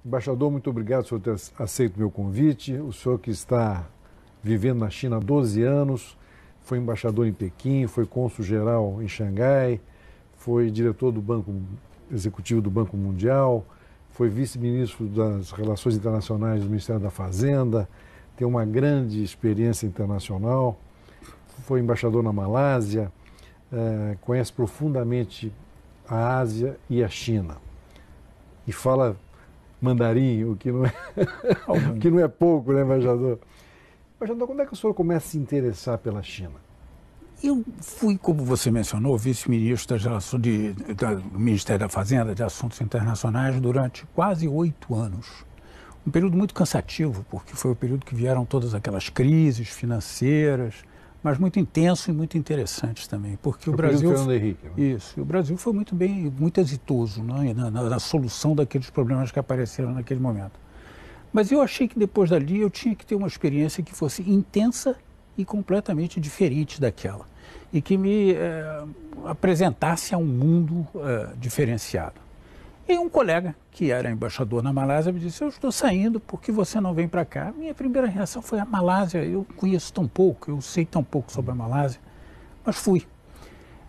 Embaixador, muito obrigado por ter aceito meu convite. O senhor que está vivendo na China há 12 anos, foi embaixador em Pequim, foi cônsul-geral em Xangai, foi diretor do Banco Executivo do Banco Mundial, foi vice-ministro das Relações Internacionais do Ministério da Fazenda, tem uma grande experiência internacional, foi embaixador na Malásia, conhece profundamente a Ásia e a China. E fala mandarim, o que não é pouco, né, embaixador? Embaixador, quando é que o senhor começa a se interessar pela China? Eu fui, como você mencionou, vice-ministro do Ministério da Fazenda, de Assuntos Internacionais, durante quase 8 anos. Um período muito cansativo, porque foi o período que vieram todas aquelas crises financeiras, mas muito intenso e muito interessante também, porque o Brasil... Fernando Henrique, né? Isso, e o Brasil foi muito exitoso, né, na solução daqueles problemas que apareceram naquele momento. Mas eu achei que depois dali eu tinha que ter uma experiência que fosse intensa e completamente diferente daquela, e que me apresentasse a um mundo diferenciado. E um colega, que era embaixador na Malásia, me disse: eu estou saindo, por que você não vem para cá? Minha primeira reação foi: a Malásia, eu conheço tão pouco, eu sei tão pouco sobre a Malásia, mas fui.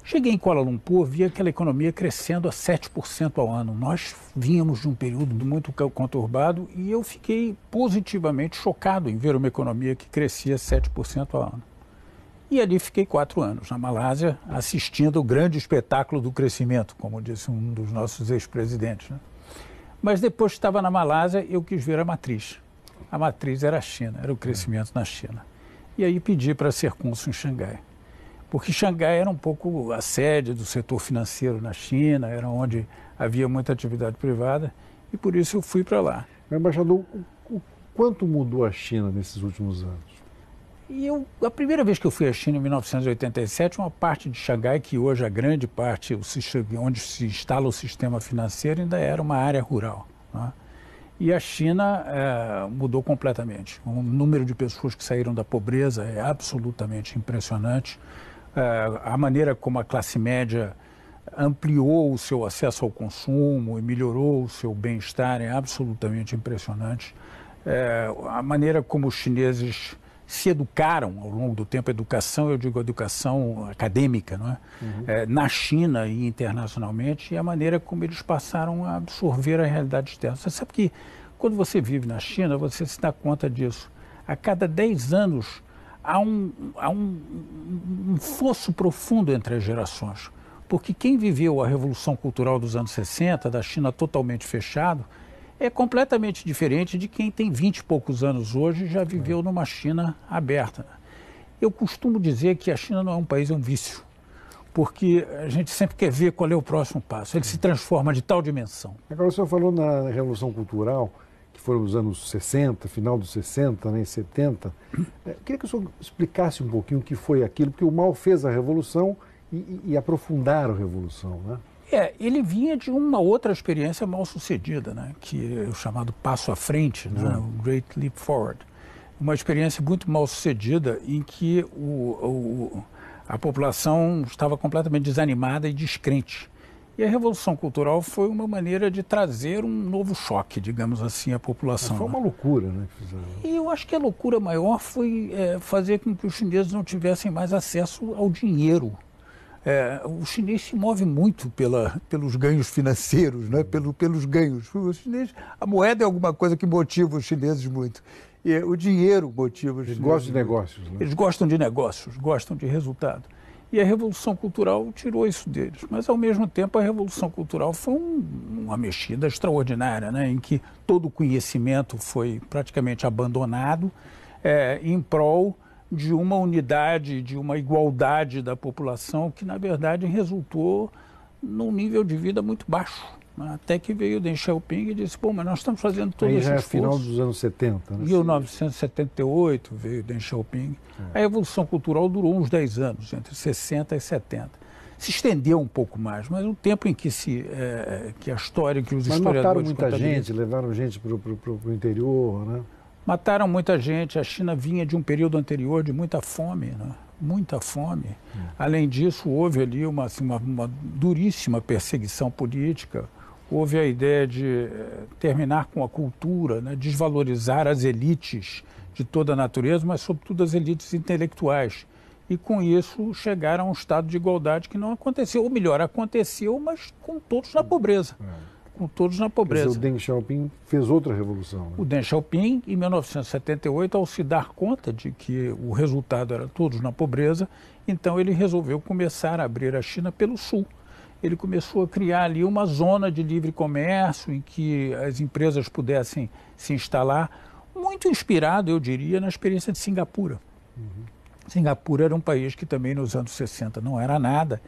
Cheguei em Kuala Lumpur, vi aquela economia crescendo a 7% ao ano. Nós vínhamos de um período muito conturbado e eu fiquei positivamente chocado em ver uma economia que crescia 7% ao ano. E ali fiquei 4 anos, na Malásia, assistindo o grande espetáculo do crescimento, como disse um dos nossos ex-presidentes, né? Mas depois que estava na Malásia, eu quis ver a matriz. A matriz era a China, era o crescimento na China. E aí pedi para ser cônsul em Xangai. Porque Xangai era um pouco a sede do setor financeiro na China, era onde havia muita atividade privada, e por isso eu fui para lá. Embaixador, o quanto mudou a China nesses últimos anos? E a primeira vez que eu fui à China, em 1987, uma parte de Xangai, que hoje a grande parte, onde se instala o sistema financeiro, ainda era uma área rural, né? E a China mudou completamente. O número de pessoas que saíram da pobreza é absolutamente impressionante. A maneira como a classe média ampliou o seu acesso ao consumo e melhorou o seu bem-estar é absolutamente impressionante. A maneira como os chineses se educaram ao longo do tempo, educação, eu digo educação acadêmica, não é? Na China e internacionalmente, e a maneira como eles passaram a absorver a realidade externa. Você sabe que quando você vive na China, você se dá conta disso. A cada 10 anos há um fosso profundo entre as gerações, porque quem viveu a Revolução Cultural dos anos 60, da China totalmente fechado, é completamente diferente de quem tem 20 e poucos anos hoje e já viveu numa China aberta. Eu costumo dizer que a China não é um país, é um vício, porque a gente sempre quer ver qual é o próximo passo. Ele se transforma de tal dimensão. Agora, o senhor falou na Revolução Cultural, que foram os anos 60, final dos 60, né, 70. Eu queria que o senhor explicasse um pouquinho o que foi aquilo, porque o Mao fez a Revolução e aprofundaram a Revolução, né? Ele vinha de uma outra experiência mal sucedida, né? Que é o chamado passo à frente, né? O Great Leap Forward. Uma experiência muito mal sucedida em que a população estava completamente desanimada e descrente. E a Revolução Cultural foi uma maneira de trazer um novo choque, digamos assim, à população. Mas foi uma loucura, né? E eu acho que a loucura maior foi fazer com que os chineses não tivessem mais acesso ao dinheiro. O chinês se move muito pelos ganhos financeiros, né? Pelos ganhos. A moeda é alguma coisa que motiva os chineses muito. E o dinheiro motiva os chineses. Eles gostam de negócios, né? Eles gostam de negócios, gostam de resultado. E a Revolução Cultural tirou isso deles. Mas, ao mesmo tempo, a Revolução Cultural foi uma mexida extraordinária, né? Em que todo o conhecimento foi praticamente abandonado em prol de uma unidade, de uma igualdade da população que, na verdade, resultou num nível de vida muito baixo. Até que veio Deng Xiaoping e disse: bom, mas nós estamos fazendo todo esse esforço. Final dos anos 70, né? Em 1978 veio Deng Xiaoping. A Revolução Cultural durou uns 10 anos, entre 60 e 70. Se estendeu um pouco mais, mas o tempo em que que a história, que os historiadores... Mas mataram muita gente, levaram gente para o interior, né? Mataram muita gente. A China vinha de um período anterior de muita fome, né? Muita fome. Além disso, houve ali uma duríssima perseguição política. houve a ideia de terminar com a cultura, né, desvalorizar as elites de toda a natureza, mas sobretudo as elites intelectuais. E com isso chegaram a um estado de igualdade que não aconteceu. Ou melhor, aconteceu, mas com todos na pobreza. Com todos na pobreza. Quer dizer, o Deng Xiaoping fez outra revolução. Né? O Deng Xiaoping, em 1978, ao se dar conta de que o resultado era todos na pobreza, então ele resolveu começar a abrir a China pelo sul. Ele começou a criar ali uma zona de livre comércio em que as empresas pudessem se instalar, muito inspirado, eu diria, na experiência de Singapura. Singapura era um país que também nos anos 60 não era nada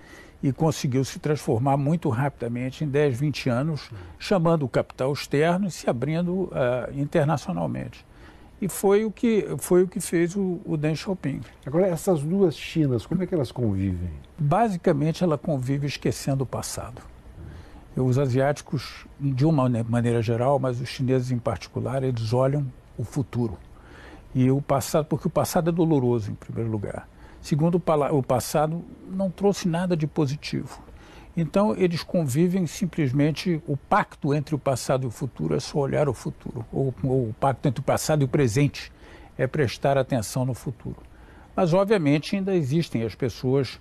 e conseguiu se transformar muito rapidamente em 10, 20 anos, chamando o capital externo e se abrindo internacionalmente. E foi o que fez o Deng Xiaoping. Agora, essas duas Chinas, como é que elas convivem? Basicamente, ela convive esquecendo o passado. Os asiáticos, de uma maneira geral, mas os chineses em particular, eles olham o futuro. E o passado, porque o passado é doloroso, em primeiro lugar. Segundo, o passado não trouxe nada de positivo. Então, eles convivem simplesmente, o pacto entre o passado e o futuro é só olhar o futuro. Ou o pacto entre o passado e o presente é prestar atenção no futuro. Mas, obviamente, ainda existem as pessoas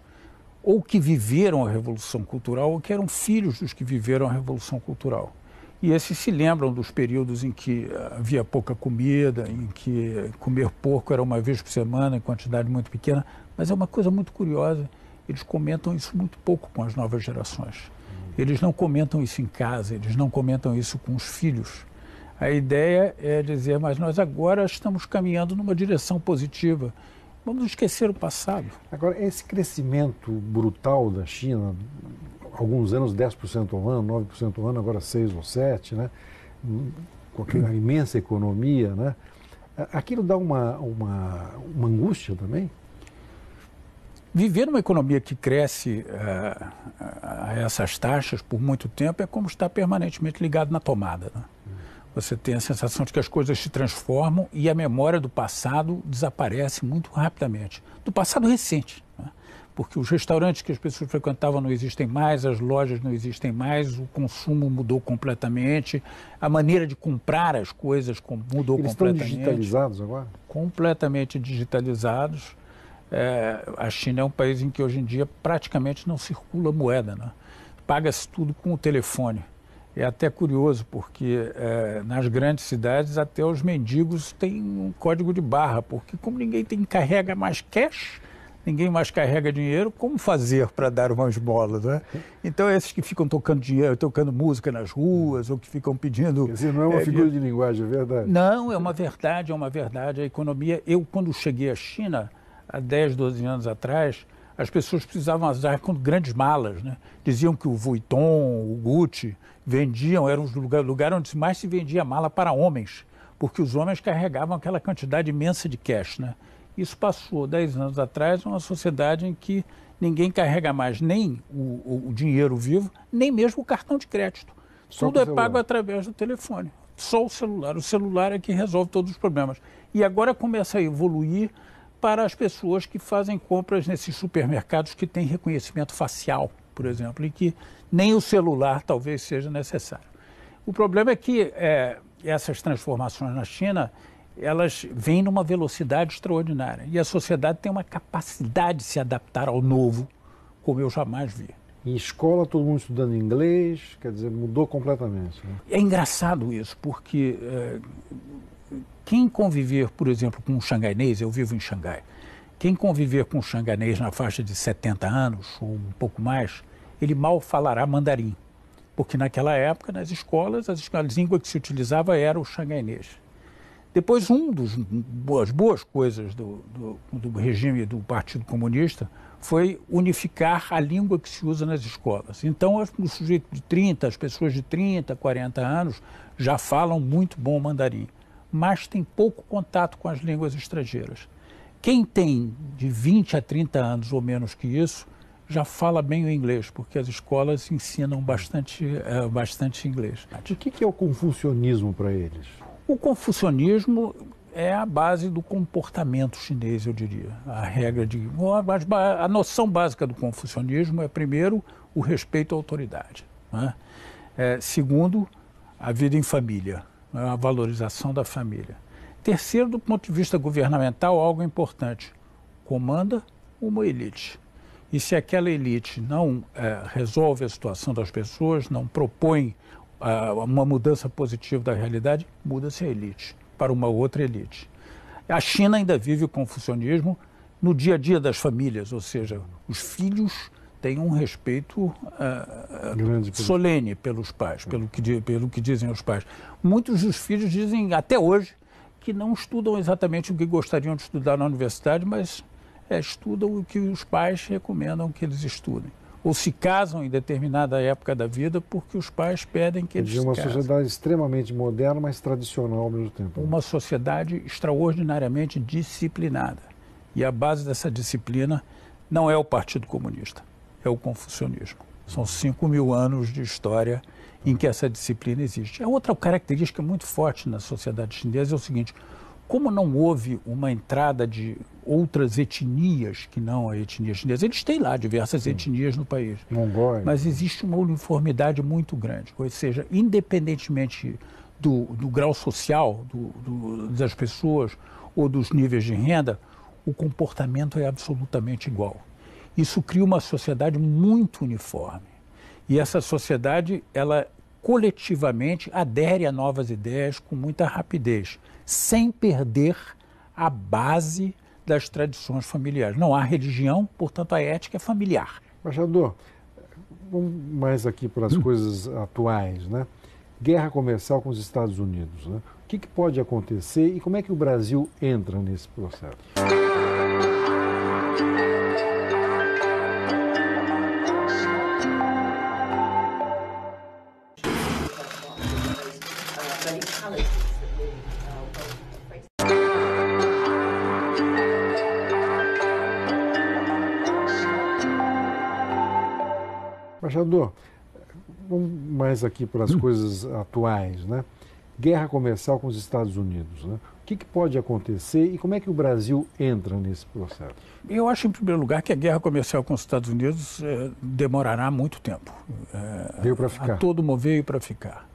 ou que viveram a Revolução Cultural ou que eram filhos dos que viveram a Revolução Cultural. E esses se lembram dos períodos em que havia pouca comida, em que comer porco era uma vez por semana, em quantidade muito pequena. Mas é uma coisa muito curiosa, eles comentam isso muito pouco com as novas gerações. Eles não comentam isso em casa, eles não comentam isso com os filhos. A ideia é dizer, mas nós agora estamos caminhando numa direção positiva. Vamos esquecer o passado. Agora, esse crescimento brutal da China, alguns anos 10% ao ano, 9% ao ano, agora 6 ou 7, né? Com aquela imensa economia, né? Aquilo dá uma angústia também? Viver numa economia que cresce a essas taxas por muito tempo é como estar permanentemente ligado na tomada, né? Você tem a sensação de que as coisas se transformam e a memória do passado desaparece muito rapidamente. Do passado recente, né? Porque os restaurantes que as pessoas frequentavam não existem mais, as lojas não existem mais, o consumo mudou completamente, a maneira de comprar as coisas mudou completamente. Eles estão digitalizados agora? Completamente digitalizados. A China é um país em que hoje em dia praticamente não circula moeda, né? Paga-se tudo com o telefone. É até curioso, porque nas grandes cidades até os mendigos têm um código de barra, porque como ninguém carrega mais cash, ninguém mais carrega dinheiro, como fazer para dar uma esmola, né? Então esses que ficam tocando dinheiro, tocando música nas ruas, ou que ficam pedindo... Quer dizer, não é uma figura de linguagem, é verdade? Não, é uma verdade, é uma verdade. A economia... Eu, quando cheguei à China, há 10, 12 anos atrás, as pessoas precisavam andar com grandes malas, né? Diziam que o Vuitton, o Gucci vendiam, era um lugar onde mais se vendia mala para homens, porque os homens carregavam aquela quantidade imensa de cash, né? Isso passou 10 anos atrás, uma sociedade em que ninguém carrega mais nem o dinheiro vivo, nem mesmo o cartão de crédito. Tudo é pago através do telefone. Só o celular. O celular é que resolve todos os problemas. E agora começa a evoluir para as pessoas que fazem compras nesses supermercados que têm reconhecimento facial, por exemplo, e que nem o celular talvez seja necessário. O problema é que essas transformações na China, elas vêm numa velocidade extraordinária. E a sociedade tem uma capacidade de se adaptar ao novo, como eu jamais vi. Em escola, todo mundo estudando inglês, quer dizer, mudou completamente, né? É engraçado isso, porque quem conviver, por exemplo, com um xangainês, eu vivo em Xangai, quem conviver com um xangainês na faixa de 70 anos, ou um pouco mais, ele mal falará mandarim. Porque naquela época, nas escolas, a língua que se utilizava era o xangainês. Depois, das boas coisas do regime do Partido Comunista foi unificar a língua que se usa nas escolas. Então, o sujeito de 30, as pessoas de 30, 40 anos já falam muito bom mandarim, mas tem pouco contato com as línguas estrangeiras. Quem tem de 20 a 30 anos ou menos que isso, já fala bem o inglês, porque as escolas ensinam bastante inglês. O que é o confucionismo para eles? O confucionismo é a base do comportamento chinês, eu diria. A noção básica do confucionismo é, primeiro, o respeito à autoridade, né? Segundo, a vida em família, a valorização da família. Terceiro, do ponto de vista governamental, algo importante: comanda uma elite. E se aquela elite não resolve a situação das pessoas, não propõe uma mudança positiva da realidade, muda-se a elite para uma outra elite. A China ainda vive o confucionismo no dia a dia das famílias, ou seja, os filhos têm um respeito solene pelos pais, pelo que dizem os pais. Muitos dos filhos dizem, até hoje, que não estudam exatamente o que gostariam de estudar na universidade, mas estudam o que os pais recomendam que eles estudem. Ou se casam em determinada época da vida porque os pais pedem que eles se casem. Uma sociedade extremamente moderna, mas tradicional ao mesmo tempo. Uma sociedade extraordinariamente disciplinada. E a base dessa disciplina não é o Partido Comunista, é o confucionismo. São 5.000 anos de história em que essa disciplina existe. A outra característica muito forte na sociedade chinesa é o seguinte: como não houve uma entrada de outras etnias que não a etnia chinesa, eles têm lá diversas etnias no país, mas existe uma uniformidade muito grande, ou seja, independentemente do grau social das pessoas ou dos níveis de renda, o comportamento é absolutamente igual. Isso cria uma sociedade muito uniforme. E essa sociedade, ela coletivamente adere a novas ideias com muita rapidez, sem perder a base das tradições familiares. Não há religião, portanto a ética é familiar. Embaixador, vamos mais aqui para as coisas atuais, né? Guerra comercial com os Estados Unidos, né? O que pode acontecer e como é que o Brasil entra nesse processo? Embaixador, vamos mais aqui para as coisas atuais, né? Guerra comercial com os Estados Unidos, né? O que pode acontecer e como é que o Brasil entra nesse processo? Eu acho, em primeiro lugar, que a guerra comercial com os Estados Unidos demorará muito tempo. Veio para ficar. Veio para ficar.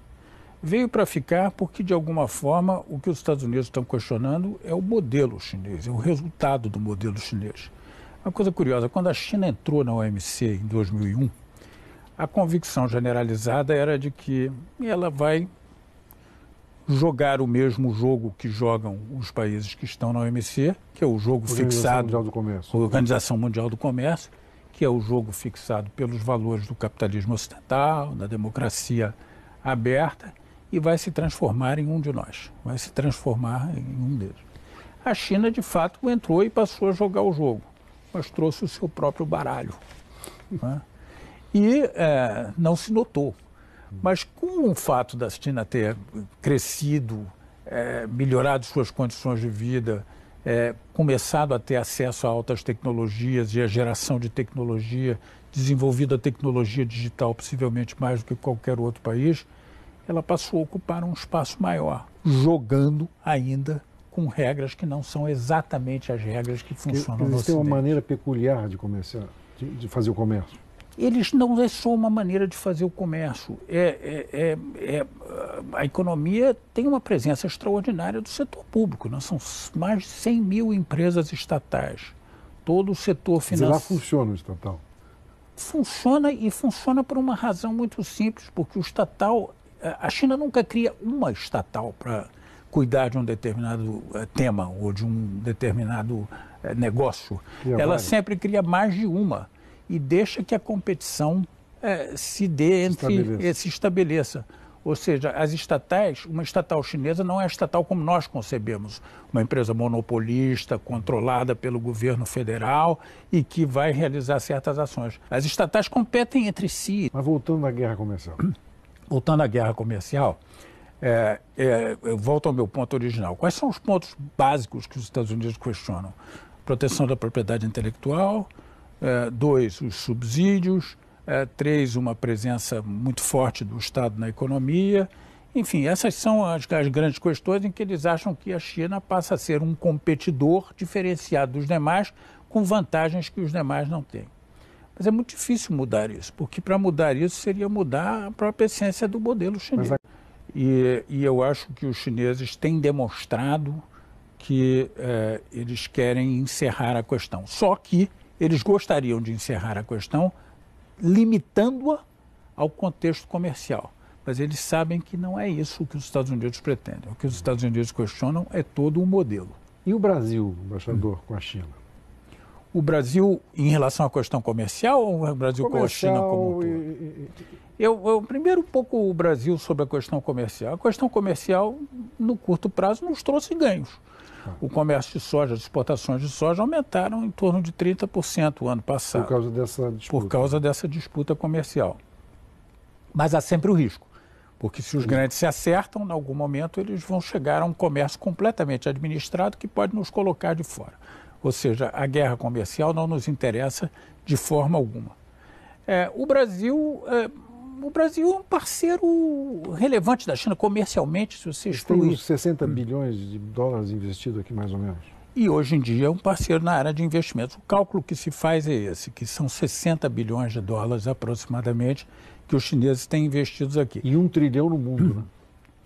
Veio para ficar porque, de alguma forma, o que os Estados Unidos estão questionando é o modelo chinês, é o resultado do modelo chinês. Uma coisa curiosa, quando a China entrou na OMC em 2001, a convicção generalizada era de que ela vai jogar o mesmo jogo que jogam os países que estão na OMC, que é o jogo fixado, Organização Mundial do Comércio, que é o jogo fixado pelos valores do capitalismo ocidental, da democracia aberta, e vai se transformar em um de nós, vai se transformar em um deles. A China, de fato, entrou e passou a jogar o jogo, mas trouxe o seu próprio baralho, né? E não se notou. Mas com o fato da China ter crescido, melhorado suas condições de vida, começado a ter acesso a altas tecnologias e a geração de tecnologia, desenvolvido a tecnologia digital possivelmente mais do que qualquer outro país, ela passou a ocupar um espaço maior, jogando ainda com regras que não são exatamente as regras que funcionam no Ocidente. Eles têm uma maneira peculiar de comerciar, de fazer o comércio. Eles não é só uma maneira de fazer o comércio. A economia tem uma presença extraordinária do setor público. Nós são mais de 100.000 empresas estatais. Todo o setor financeiro. Lá funciona o estatal? Funciona e funciona por uma razão muito simples, porque o estatal... A China nunca cria uma estatal para cuidar de um determinado tema ou de um determinado negócio. Ela sempre cria mais de uma. E deixa que a competição se estabeleça. Ou seja, as estatais, uma estatal chinesa não é estatal como nós concebemos, uma empresa monopolista, controlada pelo governo federal e que vai realizar certas ações. As estatais competem entre si. Mas voltando à guerra comercial. Voltando à guerra comercial, eu volto ao meu ponto original. Quais são os pontos básicos que os Estados Unidos questionam? Proteção da propriedade intelectual. 2, os subsídios. 3, uma presença muito forte do Estado na economia. Enfim, essas são as grandes questões em que eles acham que a China passa a ser um competidor diferenciado dos demais, com vantagens que os demais não têm. Mas é muito difícil mudar isso, porque para mudar isso seria mudar a própria essência do modelo chinês. E eu acho que os chineses têm demonstrado que eles querem encerrar a questão. Só que eles gostariam de encerrar a questão limitando-a ao contexto comercial. Mas eles sabem que não é isso que os Estados Unidos pretendem. O que os Estados Unidos questionam é todo o modelo. E o Brasil, embaixador, com a China? O Brasil, em relação à questão comercial, ou o Brasil com a China como um todo? Eu primeiro um pouco o Brasil sobre a questão comercial. A questão comercial, no curto prazo, nos trouxe ganhos. O comércio de soja, as exportações de soja aumentaram em torno de 30% o ano passado. Por causa dessa disputa. Por causa dessa disputa comercial. Mas há sempre o risco, porque se os grandes se acertam, em algum momento eles vão chegar a um comércio completamente administrado que pode nos colocar de fora. Ou seja, a guerra comercial não nos interessa de forma alguma. O Brasil é um parceiro relevante da China comercialmente, se você excluir. Tem uns 60 bilhões de dólares investidos aqui, mais ou menos. E hoje em dia é um parceiro na área de investimentos. O cálculo que se faz é esse, que são 60 bilhões de dólares aproximadamente que os chineses têm investidos aqui. E 1 trilhão no mundo, né?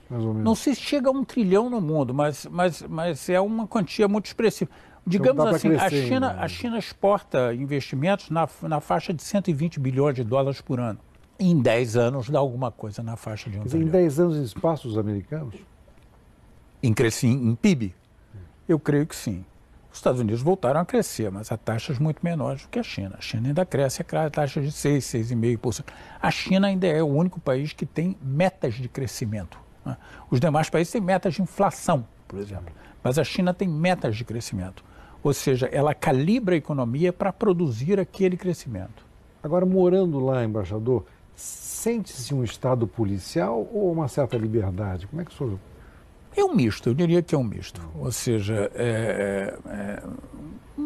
Mais ou menos. Não sei se chega a 1 trilhão no mundo, mas é uma quantia muito expressiva. Digamos então assim, a China exporta investimentos na faixa de 120 bilhões de dólares por ano. Em 10 anos dá alguma coisa na faixa de 1 trilhão. Em 10 anos em espaços americanos? Em PIB? Eu creio que sim. Os Estados Unidos voltaram a crescer, mas a taxas muito menores do que a China. A China ainda cresce a taxa de 6, 6,5%. A China ainda é o único país que tem metas de crescimento, né? Os demais países têm metas de inflação, por exemplo. Mas a China tem metas de crescimento. Ou seja, ela calibra a economia para produzir aquele crescimento. Agora, morando lá, embaixador, sente-se um Estado policial ou uma certa liberdade? Como é que o senhor... É um misto, eu diria que é um misto. Ou seja,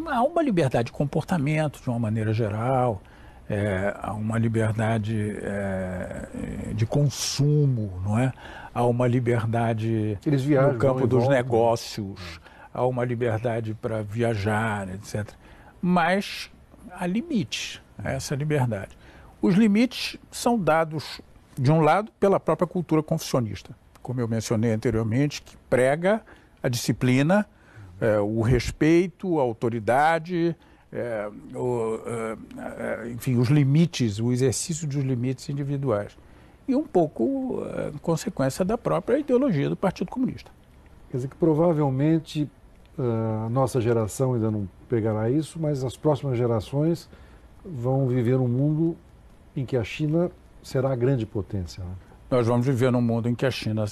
há uma liberdade de comportamento, de uma maneira geral, há uma liberdade de consumo, não é? Há uma liberdade Eles viajam, no campo dos negócios, há uma liberdade para viajar, etc. Mas há limites a essa liberdade. Os limites são dados, de um lado, pela própria cultura confucionista, como eu mencionei anteriormente, que prega a disciplina, o respeito, a autoridade, enfim, os limites, o exercício dos limites individuais. E um pouco consequência da própria ideologia do Partido Comunista. Quer dizer que provavelmente a nossa geração ainda não pegará isso, mas as próximas gerações vão viver um mundo em que a China será a grande potência, né? Nós vamos viver num mundo em que a China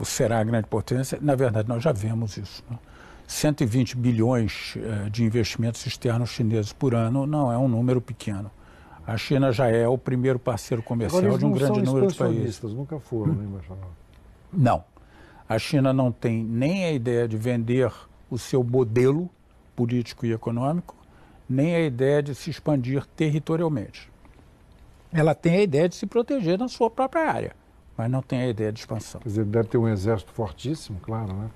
será a grande potência. Na verdade, nós já vemos isso, né? 120 bilhões de investimentos externos chineses por ano não é um número pequeno. A China já é o primeiro parceiro comercial de um grande número de países. Nunca foram, né, embaixador? Não. A China não tem nem a ideia de vender o seu modelo político e econômico, nem a ideia de se expandir territorialmente. Ela tem a ideia de se proteger na sua própria área, mas não tem a ideia de expansão. Quer dizer, deve ter um exército fortíssimo, claro, né?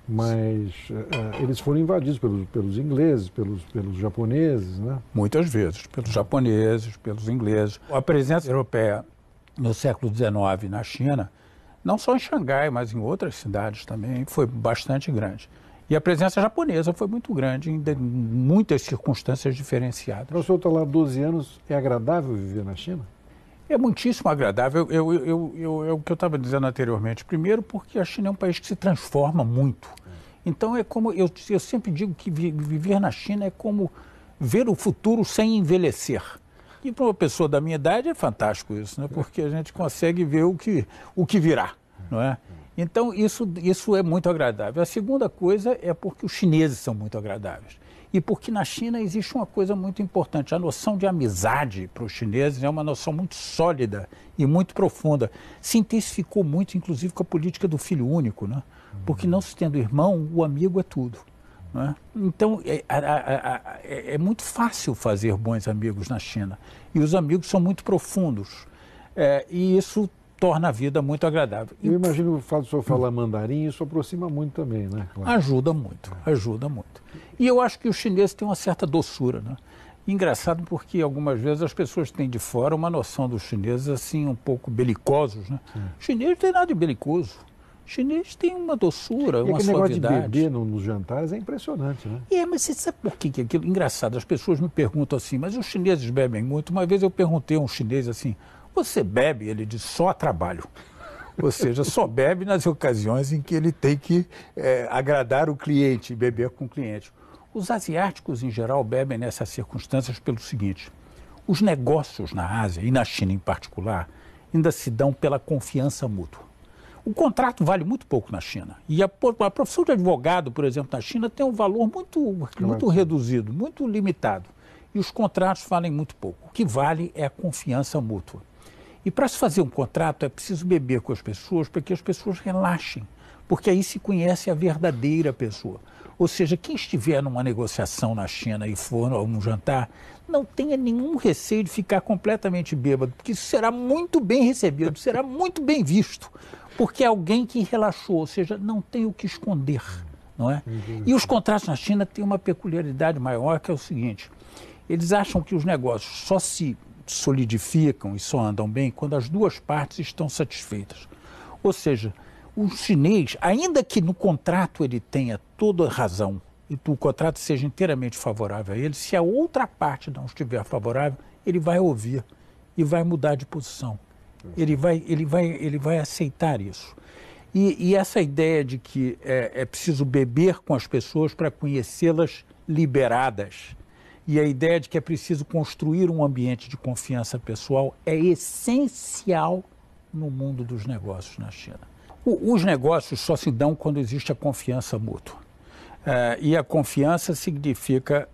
Mas eles foram invadidos pelos ingleses, pelos japoneses, né? Muitas vezes, pelos japoneses, pelos ingleses. A presença europeia no século XIX na China, não só em Xangai, mas em outras cidades também, foi bastante grande. E a presença japonesa foi muito grande em muitas circunstâncias diferenciadas. O senhor está lá há 12 anos, é agradável viver na China? É muitíssimo agradável. É o que eu estava dizendo anteriormente. Primeiro porque a China é um país que se transforma muito. Então é como, eu sempre digo que viver na China é como ver o futuro sem envelhecer. E para uma pessoa da minha idade é fantástico isso, né? Porque a gente consegue ver o que virá, não é? Então, isso é muito agradável. A segunda coisa é porque os chineses são muito agradáveis. E porque na China existe uma coisa muito importante. A noção de amizade para os chineses é uma noção muito sólida e muito profunda. Se intensificou muito, inclusive, com a política do filho único, né? Porque não se tendo irmão, o amigo é tudo, né? Então, é muito fácil fazer bons amigos na China. E os amigos são muito profundos. E isso torna a vida muito agradável. Eu imagino o fato de o senhor falar mandarim, isso aproxima muito também, né? Claro. Ajuda muito, ajuda muito. E eu acho que os chineses têm uma certa doçura, né? Engraçado porque algumas vezes as pessoas têm de fora uma noção dos chineses assim um pouco belicosos, né? O chinês não tem nada de belicoso. O chinês tem uma doçura, uma suavidade. Negócio de beber nos jantares é impressionante, né? Mas você sabe por que aquilo? Engraçado, as pessoas me perguntam assim, mas os chineses bebem muito? Uma vez eu perguntei a um chinês assim, você bebe? Ele disse, só a trabalho. Ou seja, só bebe nas ocasiões em que ele tem que agradar o cliente, beber com o cliente. Os asiáticos, em geral, bebem nessas circunstâncias pelo seguinte, os negócios na Ásia, e na China em particular, ainda se dão pela confiança mútua. O contrato vale muito pouco na China. E a profissão de advogado, por exemplo, na China, tem um valor muito reduzido, muito limitado. E os contratos valem muito pouco. O que vale é a confiança mútua. E para se fazer um contrato é preciso beber com as pessoas para que as pessoas relaxem, porque aí se conhece a verdadeira pessoa. Ou seja, quem estiver numa negociação na China e for a um jantar, não tenha nenhum receio de ficar completamente bêbado, porque isso será muito bem recebido, será muito bem visto, porque é alguém que relaxou, ou seja, não tem o que esconder, não é? E os contratos na China têm uma peculiaridade maior, que é o seguinte, eles acham que os negócios só se solidificam e só andam bem quando as duas partes estão satisfeitas. Ou seja, o chinês, ainda que no contrato ele tenha toda a razão e o contrato seja inteiramente favorável a ele, se a outra parte não estiver favorável, ele vai ouvir e vai mudar de posição. Ele vai aceitar isso. E essa ideia de que é preciso beber com as pessoas para conhecê-las liberadas, e a ideia de que é preciso construir um ambiente de confiança pessoal é essencial no mundo dos negócios na China. Os negócios só se dão quando existe a confiança mútua. E a confiança significa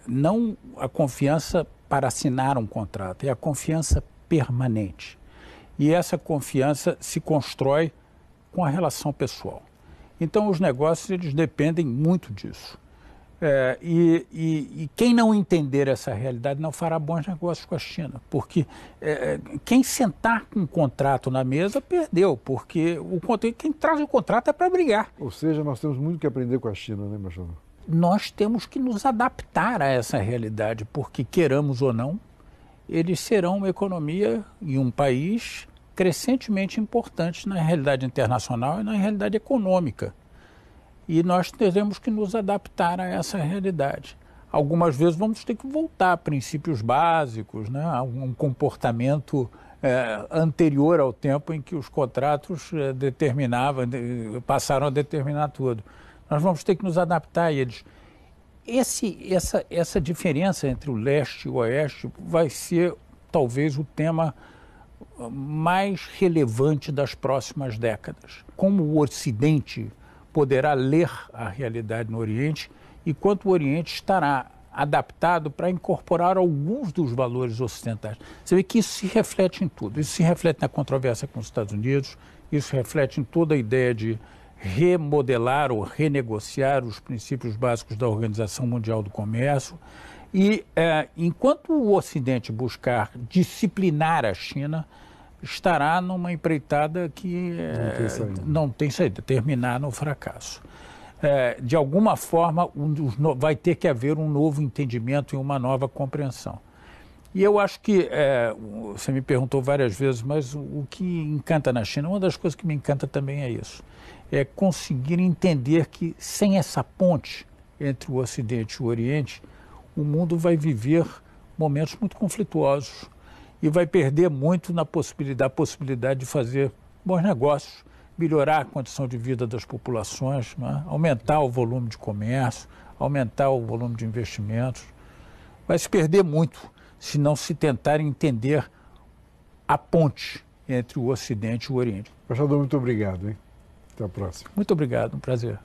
não a confiança para assinar um contrato, é a confiança permanente. E essa confiança se constrói com a relação pessoal. Então, os negócios eles dependem muito disso. E quem não entender essa realidade não fará bons negócios com a China, porque quem sentar com um contrato na mesa perdeu, porque quem traz o contrato é para brigar. Ou seja, nós temos muito que aprender com a China, né, embaixador? Nós temos que nos adaptar a essa realidade, porque queiramos ou não, eles serão uma economia e um país crescentemente importante na realidade internacional e na realidade econômica. E nós teremos que nos adaptar a essa realidade. Algumas vezes vamos ter que voltar a princípios básicos, né? A um comportamento anterior ao tempo em que os contratos passaram a determinar tudo. Nós vamos ter que nos adaptar a eles. Essa diferença entre o leste e o oeste vai ser talvez o tema mais relevante das próximas décadas. Como o Ocidente poderá ler a realidade no Oriente e quanto o Oriente estará adaptado para incorporar alguns dos valores ocidentais. Você vê que isso se reflete em tudo. Isso se reflete na controvérsia com os Estados Unidos, isso se reflete em toda a ideia de remodelar ou renegociar os princípios básicos da Organização Mundial do Comércio. E enquanto o Ocidente buscar disciplinar a China, estará numa empreitada que não tem saída, terminar no fracasso. De alguma forma, vai ter que haver um novo entendimento e uma nova compreensão. E eu acho que, você me perguntou várias vezes, mas o que encanta na China, uma das coisas que me encanta também é isso, é conseguir entender que sem essa ponte entre o Ocidente e o Oriente, o mundo vai viver momentos muito conflituosos e vai perder muito na possibilidade de fazer bons negócios, melhorar a condição de vida das populações, né? Aumentar o volume de comércio, aumentar o volume de investimentos. Vai se perder muito se não se tentar entender a ponte entre o Ocidente e o Oriente. Embaixador, muito obrigado, hein? Até a próxima. Muito obrigado, um prazer.